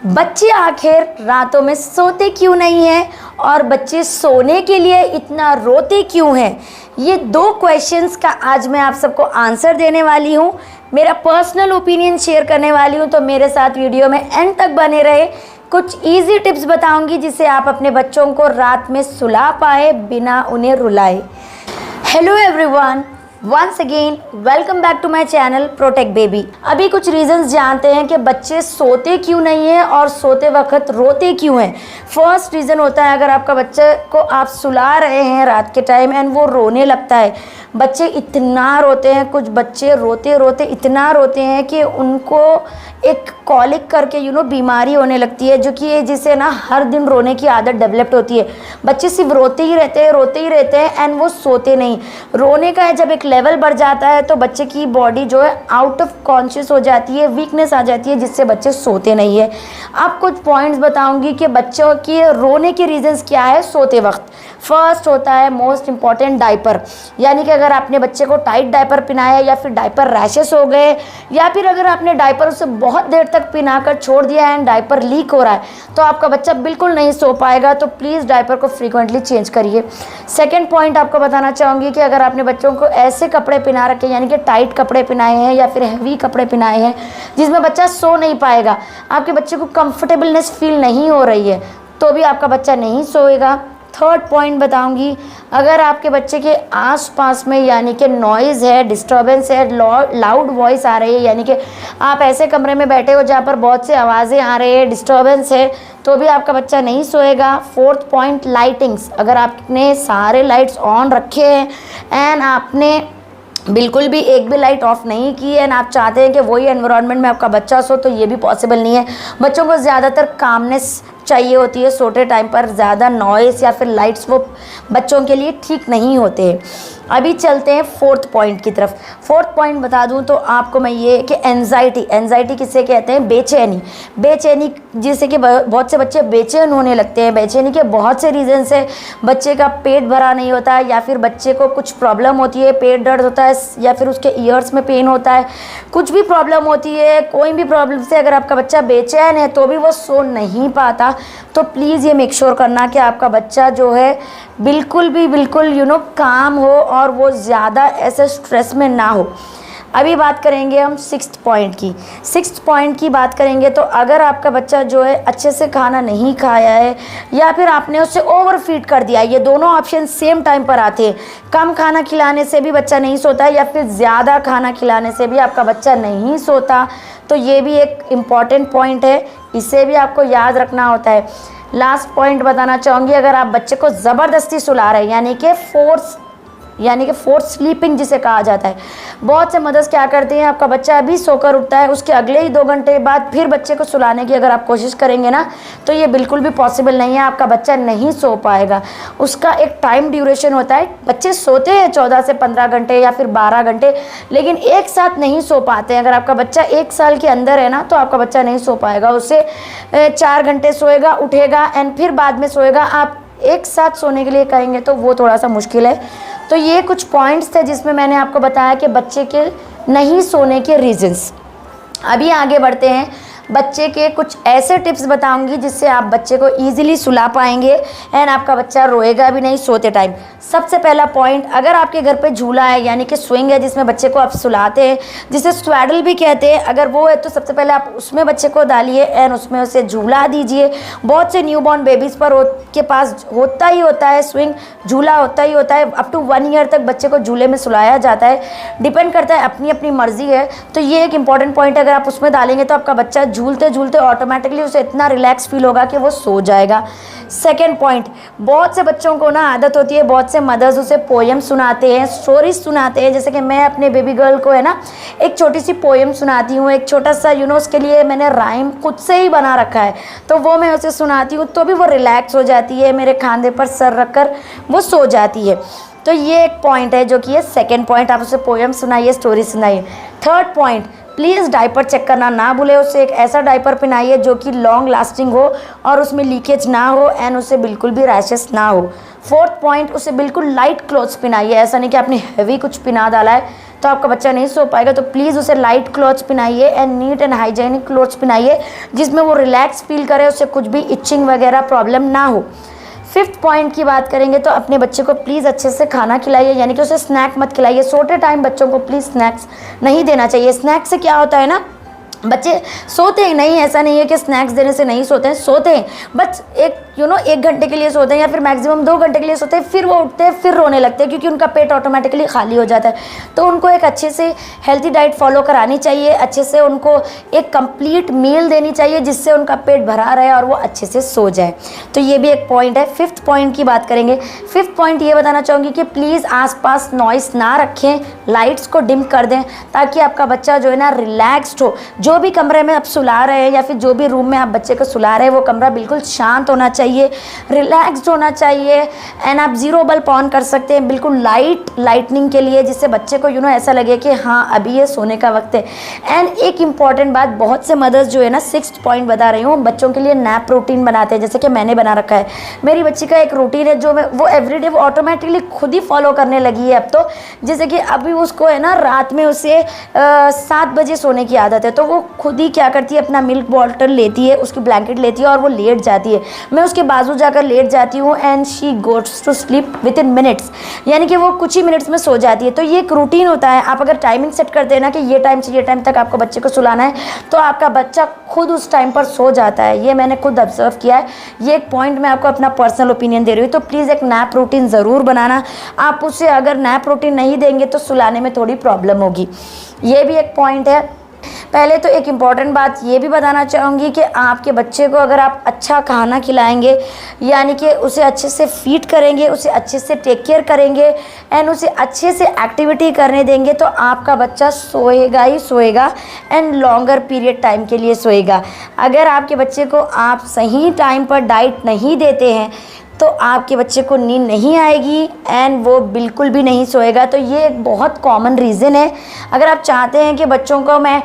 बच्चे आखिर रातों में सोते क्यों नहीं हैं और बच्चे सोने के लिए इतना रोते क्यों हैं? ये दो क्वेश्चंस का आज मैं आप सबको आंसर देने वाली हूँ, मेरा पर्सनल ओपिनियन शेयर करने वाली हूँ। तो मेरे साथ वीडियो में एंड तक बने रहे। कुछ इजी टिप्स बताऊंगी जिससे आप अपने बच्चों को रात में सुला पाए बिना उन्हें रुलाए। Hello everyone, once again welcome back to my channel protect baby. अभी कुछ रीजंस जानते हैं कि बच्चे सोते क्यों नहीं हैं और सोते वक्त रोते क्यों हैं। फर्स्ट रीज़न होता है, अगर आपका बच्चे को आप सुला रहे हैं रात के टाइम एंड वो रोने लगता है। बच्चे इतना रोते हैं, कुछ बच्चे रोते रोते इतना रोते हैं कि उनको एक कॉलिक करके बीमारी होने लगती है, जो कि जिसे ना हर दिन रोने की आदत डेवलप्ड होती है। बच्चे सिर्फ रोते ही रहते हैं एंड वो सोते नहीं। रोने का जब एक लेवल बढ़ जाता है तो बच्चे की बॉडी जो है आउट ऑफ कॉन्शियस हो जाती है, वीकनेस आ जाती है, जिससे बच्चे सोते नहीं है। अब कुछ पॉइंट्स बताऊंगी कि बच्चों के रोने के रीजंस क्या है सोते वक्त। फर्स्ट होता है मोस्ट इंपॉर्टेंट डायपर, यानी कि अगर आपने बच्चे को टाइट डायपर पहनाया या फिर डायपर रैशेस हो गए, या फिर अगर आपने डायपर उसे बहुत देर तक पहनाकर छोड़ दिया एंड डायपर लीक हो रहा है, तो आपका बच्चा बिल्कुल नहीं सो पाएगा। तो प्लीज़ डायपर को फ्रीक्वेंटली चेंज करिए। सेकेंड पॉइंट आपको बताना चाहूँगी कि अगर आपने बच्चों को ऐसे कपड़े पहना रखे, यानी कि टाइट कपड़े पहनाए हैं या फिर हैवी कपड़े पहनाए हैं जिसमें बच्चा सो नहीं पाएगा, आपके बच्चे को कंफर्टेबलनेस फील नहीं हो रही है, तो भी आपका बच्चा नहीं सोएगा। थर्ड पॉइंट बताऊंगी, अगर आपके बच्चे के आसपास में यानी कि नॉइज़ है, डिस्टर्बेंस है, लाउड वॉइस आ रही है, यानी कि आप ऐसे कमरे में बैठे हो जहाँ पर बहुत से आवाज़ें आ रही है, डिस्टर्बेंस है, तो भी आपका बच्चा नहीं सोएगा। फोर्थ पॉइंट लाइटिंग्स, अगर आपने सारे लाइट्स ऑन रखे हैं एंड आपने बिल्कुल भी एक भी लाइट ऑफ नहीं की है एंड आप चाहते हैं कि वही एनवायरनमेंट में आपका बच्चा सो, तो ये भी पॉसिबल नहीं है। बच्चों को ज़्यादातर कामनेस चाहिए होती है सोते टाइम पर, ज़्यादा नॉइस या फिर लाइट्स वो बच्चों के लिए ठीक नहीं होते। अभी चलते हैं फोर्थ पॉइंट की तरफ। फोर्थ पॉइंट बता दूं तो आपको मैं ये कि एंजाइटी किसे कहते हैं? बेचैनी जिससे कि बहुत से बच्चे बेचैन होने लगते हैं। बेचैनी के बहुत से रीजन है। बच्चे का पेट भरा नहीं होता है, या फिर बच्चे को कुछ प्रॉब्लम होती है, पेट दर्द होता है, या फिर उसके ईयर्स में पेन होता है, कुछ भी प्रॉब्लम होती है, कोई भी प्रॉब्लम से अगर आपका बच्चा बेचैन है तो भी वो सो नहीं पाता, तो प्लीज़ ये मेक श्योर करना कि आपका बच्चा जो है बिल्कुल काम हो और वो ज़्यादा ऐसे स्ट्रेस में ना हो। अभी बात करेंगे हम सिक्स्थ पॉइंट की बात करेंगे। तो अगर आपका बच्चा जो है अच्छे से खाना नहीं खाया है या फिर आपने उसे ओवर फीड कर दिया, ये दोनों ऑप्शन सेम टाइम पर आते हैं। कम खाना खिलाने से भी बच्चा नहीं सोता या फिर ज़्यादा खाना खिलाने से भी आपका बच्चा नहीं सोता, तो ये भी एक इम्पॉर्टेंट पॉइंट है, इसे भी आपको याद रखना होता है। लास्ट पॉइंट बताना चाहूँगी, अगर आप बच्चे को ज़बरदस्ती सुला रहे हैं, यानी कि फोर्स स्लीपिंग जिसे कहा जाता है। बहुत से मदर्स क्या करते हैं, आपका बच्चा अभी सोकर उठता है, उसके अगले ही 2 घंटे बाद फिर बच्चे को सुलाने की अगर आप कोशिश करेंगे ना, तो ये बिल्कुल भी पॉसिबल नहीं है, आपका बच्चा नहीं सो पाएगा। उसका एक टाइम ड्यूरेशन होता है। बच्चे सोते हैं 14 से 15 घंटे या फिर 12 घंटे, लेकिन एक साथ नहीं सो पाते हैं। अगर आपका बच्चा 1 साल के अंदर है ना, तो आपका बच्चा नहीं सो पाएगा। उससे 4 घंटे सोएगा, उठेगा एंड फिर बाद में सोएगा। आप एक साथ सोने के लिए कहेंगे तो वो थोड़ा सा मुश्किल है। तो ये कुछ पॉइंट्स थे जिसमें मैंने आपको बताया कि बच्चे के नहीं सोने के रीजंस। अभी आगे बढ़ते हैं, बच्चे के कुछ ऐसे टिप्स बताऊंगी जिससे आप बच्चे को ईजिली सुला पाएंगे एंड आपका बच्चा रोएगा भी नहीं सोते टाइम। सबसे पहला पॉइंट, अगर आपके घर पे झूला है यानी कि स्विंग है जिसमें बच्चे को आप सुलाते हैं, जिसे स्वेडल भी कहते हैं, अगर वो है तो सबसे पहले आप उसमें बच्चे को डालिए एंड उसमें उसे झूला दीजिए। बहुत से न्यूबॉर्न बेबीज़ पर के पास होता ही होता है स्विंग, झूला होता ही होता है। अप टू 1 ईयर तक बच्चे को झूले में सुलाया जाता है, डिपेंड करता है, अपनी अपनी मर्जी है। तो ये एक इंपॉर्टेंट पॉइंट है, अगर आप उसमें डालेंगे तो आपका बच्चा झूलते झूलते ऑटोमेटिकली उसे इतना रिलैक्स फील होगा कि वो सो जाएगा। सेकेंड पॉइंट, बहुत से बच्चों को ना आदत होती है, बहुत से मदर्स उसे पोएम सुनाते हैं, स्टोरीज सुनाते हैं। जैसे कि मैं अपने बेबी गर्ल को है ना एक छोटी सी पोएम सुनाती हूँ, एक छोटा सा उसके लिए मैंने राइम खुद से ही बना रखा है, तो वो मैं उसे सुनाती हूँ, तो भी वो रिलैक्स हो जाती है, मेरे खांधे पर सर रखकर वो सो जाती है। तो ये एक पॉइंट है जो कि ये सेकेंड पॉइंट, आप उसे पोएम सुनाइए, स्टोरी सुनाइए। Third point, please diaper check करना ना भूले। उसे एक ऐसा डायपर पहनाइए जो कि लॉन्ग लास्टिंग हो और उसमें लीकेज ना हो एंड उसे बिल्कुल भी रैशेस ना हो। 4th पॉइंट, उसे बिल्कुल लाइट क्लॉथ्स पहनाइए। ऐसा नहीं कि आपने हैवी कुछ पहना डाला है तो आपका बच्चा नहीं सो पाएगा, तो प्लीज़ उसे लाइट क्लॉथ्स पहनाइए and neat and hygienic clothes पहनाइए जिसमें वो रिलैक्स फील करे, उससे कुछ भी इचिंग वगैरह प्रॉब्लम ना हो। 5th पॉइंट की बात करेंगे तो अपने बच्चे को प्लीज़ अच्छे से खाना खिलाइए, यानी कि उसे स्नैक मत खिलाइए। सोते टाइम बच्चों को प्लीज़ स्नैक्स नहीं देना चाहिए। स्नैक्स से क्या होता है ना, बच्चे सोते हैं नहीं, ऐसा नहीं है कि स्नैक्स देने से नहीं सोते हैं, सोते हैं, बस एक 1 घंटे के लिए सोते हैं या फिर मैक्सिमम 2 घंटे के लिए सोते हैं, फिर वो उठते हैं, फिर रोने लगते हैं क्योंकि उनका पेट ऑटोमेटिकली खाली हो जाता है। तो उनको एक अच्छे से हेल्थी डाइट फॉलो करानी चाहिए, अच्छे से उनको एक कंप्लीट मील देनी चाहिए जिससे उनका पेट भरा रहे और वो अच्छे से सो जाए। तो ये भी एक पॉइंट है। 5th पॉइंट की बात करेंगे। 5th पॉइंट ये बताना चाहूँगी कि प्लीज़ आसपास नॉइस ना रखें, लाइट्स को डिम कर दें ताकि आपका बच्चा जो है ना रिलैक्स्ड हो। जो भी कमरे में आप सुला रहे हैं या फिर जो भी रूम में आप बच्चे को सुला रहे हैं वो कमरा बिल्कुल शांत होना चाहिए, रिलैक्स्ड होना चाहिए। एंड आप 0 बल्ब ऑन कर सकते हैं बिल्कुल लाइटनिंग के लिए, जिससे बच्चे को ऐसा लगे कि हाँ अभी ये सोने का वक्त है। एंड एक इम्पॉर्टेंट बात, बहुत से मदर्स जो है ना 6th पॉइंट बता रही हूँ, बच्चों के लिए नैप रूटीन बनाते हैं, जैसे कि मैंने बना रखा है। मेरी बच्ची का एक रूटीन है जो वो एवरीडे वो ऑटोमेटिकली खुद ही फॉलो करने लगी है अब तो। जैसे कि अभी उसको है ना रात में उसे 7 बजे सोने की आदत है, तो वो खुद ही क्या करती है, अपना मिल्क बॉटल लेती है, उसकी ब्लैंकेट लेती है और वो लेट जाती है। मैं उसके बाजू जाकर लेट जाती हूँ and she goes to sleep within minutes, यानी कि वो कुछ ही मिनट्स में सो जाती है। तो ये एक रूटीन होता है। आप अगर टाइमिंग सेट करते हैं ना कि ये टाइम से ये टाइम तक आपको बच्चे को सुलाना है, तो आपका बच्चा खुद उस टाइम पर सो जाता है। ये मैंने खुद ऑब्जर्व किया है। ये एक पॉइंट मैं आपको अपना पर्सनल ओपिनियन दे रही हूँ। तो प्लीज़ एक नैप रूटीन ज़रूर बनाना। आप उसे अगर नैप रूटीन नहीं देंगे तो सुलाने में थोड़ी प्रॉब्लम होगी। ये भी एक पॉइंट है। पहले तो एक इम्पॉर्टेंट बात ये भी बताना चाहूँगी कि आपके बच्चे को अगर आप अच्छा खाना खिलाएंगे, यानी कि उसे अच्छे से फीड करेंगे, उसे अच्छे से टेक केयर करेंगे एंड उसे अच्छे से एक्टिविटी करने देंगे, तो आपका बच्चा सोएगा ही सोएगा एंड लॉन्गर पीरियड टाइम के लिए सोएगा। अगर आपके बच्चे को आप सही टाइम पर डाइट नहीं देते हैं तो आपके बच्चे को नींद नहीं आएगी एंड वो बिल्कुल भी नहीं सोएगा। तो ये एक बहुत कॉमन रीज़न है। अगर आप चाहते हैं कि बच्चों को मैं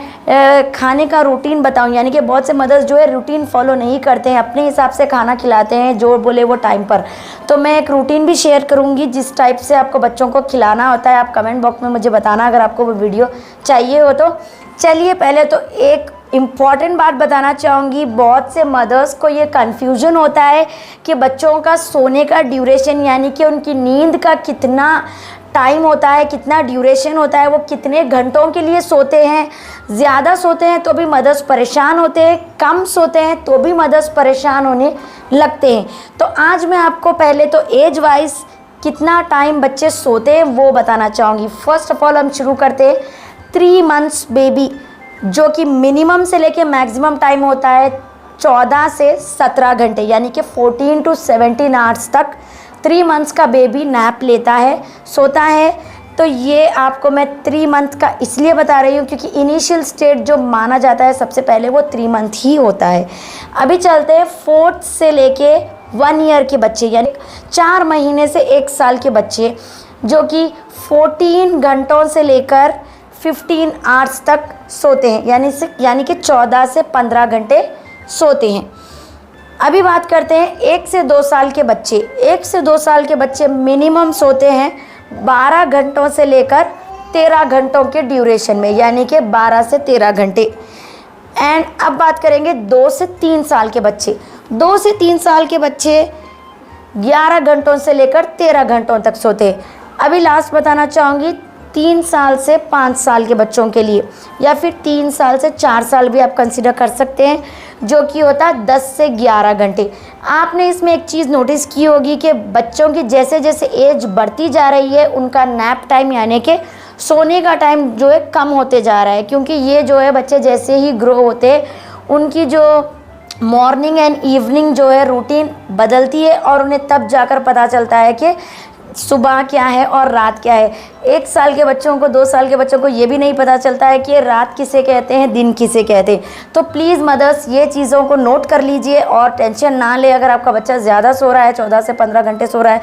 खाने का रूटीन बताऊं, यानी कि बहुत से मदर्स जो है रूटीन फॉलो नहीं करते हैं, अपने हिसाब से खाना खिलाते हैं जो बोले वो टाइम पर, तो मैं एक रूटीन भी शेयर करूंगी जिस टाइप से आपको बच्चों को खिलाना होता है। आप कमेंट बॉक्स में मुझे बताना अगर आपको वो वीडियो चाहिए हो तो। चलिए पहले तो एक इम्पॉर्टेंट बात बताना चाहूँगी। बहुत से मदर्स को ये कन्फ्यूजन होता है कि बच्चों का सोने का ड्यूरेशन, यानी कि उनकी नींद का कितना टाइम होता है, कितना ड्यूरेशन होता है, वो कितने घंटों के लिए सोते हैं। ज़्यादा सोते हैं तो भी मदर्स परेशान होते हैं, कम सोते हैं तो भी मदर्स परेशान होने लगते हैं। तो आज मैं आपको पहले तो एज वाइज कितना टाइम बच्चे सोते हैं वो बताना चाहूँगी। फर्स्ट ऑफ ऑल हम शुरू करते हैं 3 मंथ्स बेबी, जो कि मिनिमम से लेके मैक्सिमम टाइम होता है 14 से 17 घंटे, यानी कि 14 to 17 आवर्स तक 3 मंथ्स का बेबी नैप लेता है, सोता है। तो ये आपको मैं 3 मंथ का इसलिए बता रही हूँ क्योंकि इनिशियल स्टेज जो माना जाता है सबसे पहले वो 3 मंथ ही होता है। अभी चलते हैं 4th से लेके 1 ईयर के बच्चे, यानी 4 महीने से 1 साल के बच्चे, जो कि 14 घंटों से लेकर 15 आवर्स तक सोते हैं, यानी कि 14 से 15 घंटे सोते हैं। अभी बात करते हैं 1 से 2 साल के बच्चे। 1 से 2 साल के बच्चे मिनिमम सोते हैं 12 घंटों से लेकर 13 घंटों के ड्यूरेशन में, यानी कि 12 से 13 घंटे। एंड अब बात करेंगे 2 से 3 साल के बच्चे। 2 से 3 साल के बच्चे 11 घंटों से लेकर 13 घंटों तक सोते हैं। अभी लास्ट बताना चाहूँगी 3 साल से 5 साल के बच्चों के लिए, या फिर 3 साल से 4 साल भी आप कंसिडर कर सकते हैं, जो कि होता है 10 से 11 घंटे। आपने इसमें एक चीज़ नोटिस की होगी कि बच्चों की जैसे जैसे एज बढ़ती जा रही है उनका नैप टाइम, यानी कि सोने का टाइम जो है कम होते जा रहा है, क्योंकि ये जो है बच्चे जैसे ही ग्रो होते हैं उनकी जो मॉर्निंग एंड इवनिंग जो है रूटीन बदलती है और उन्हें तब जाकर पता चलता है कि सुबह क्या है और रात क्या है। 1 साल के बच्चों को, 2 साल के बच्चों को ये भी नहीं पता चलता है कि रात किसे कहते हैं, दिन किसे कहते हैं। तो प्लीज़ मदर्स ये चीज़ों को नोट कर लीजिए और टेंशन ना ले अगर आपका बच्चा ज़्यादा सो रहा है, 14 से 15 घंटे सो रहा है।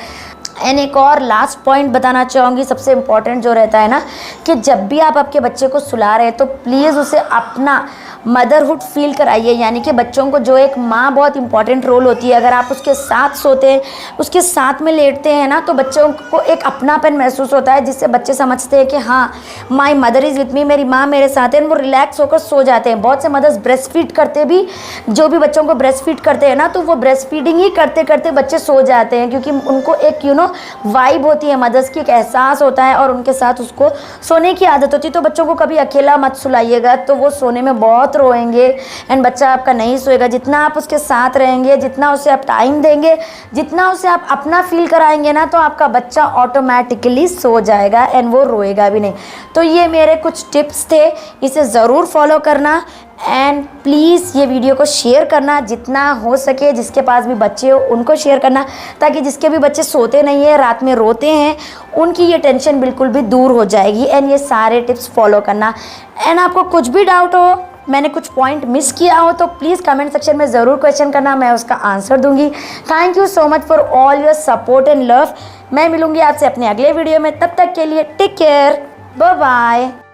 एंड एक और लास्ट पॉइंट बताना चाहूँगी, सबसे इम्पॉर्टेंट जो रहता है ना, कि जब भी आप आपके बच्चे को सुला रहे हैं तो प्लीज़ उसे अपना मदरहुड फील कराइए। यानी कि बच्चों को जो एक माँ बहुत इंपॉर्टेंट रोल होती है, अगर आप उसके साथ सोते हैं, उसके साथ में लेटते हैं ना, तो बच्चों को एक अपनापन महसूस होता है, जिससे बच्चे समझते हैं कि हाँ my mother is with me, मेरी माँ मेरे साथ है, वो रिलैक्स होकर सो जाते हैं। बहुत से मदर्स ब्रेस्ट फीड करते भी, जो भी बच्चों को ब्रेस्ट फीड करते हैं ना, तो वो ब्रेस्ट फीडिंग ही करते करते बच्चे सो जाते हैं, क्योंकि उनको एक वाइब होती है मदर्स की, एक एहसास होता है और उनके साथ उसको सोने की आदत होती है। तो बच्चों को कभी अकेला मत सुलाइएगा, तो वो सोने में बहुत रोएंगे एंड बच्चा आपका नहीं सोएगा। जितना आप उसके साथ रहेंगे, जितना उसे आप टाइम देंगे, जितना उसे आप अपना फील कराएंगे ना, तो आपका बच्चा ऑटोमेटिकली सो जाएगा एंड वो रोएगा भी नहीं। तो ये मेरे कुछ टिप्स थे, इसे ज़रूर फॉलो करना एंड प्लीज़ ये वीडियो को शेयर करना जितना हो सके, जिसके पास भी बच्चे हो उनको शेयर करना, ताकि जिसके भी बच्चे सोते नहीं हैं, रात में रोते हैं, उनकी ये टेंशन बिल्कुल भी दूर हो जाएगी। एंड ये सारे टिप्स फॉलो करना। एंड आपको कुछ भी डाउट हो, मैंने कुछ पॉइंट मिस किया हो, तो प्लीज़ कमेंट सेक्शन में ज़रूर क्वेश्चन करना, मैं उसका आंसर दूंगी। Thank you so much for all your support and love. मैं मिलूंगी आपसे अपने अगले वीडियो में, तब तक के लिए टेक केयर, बाय बाय।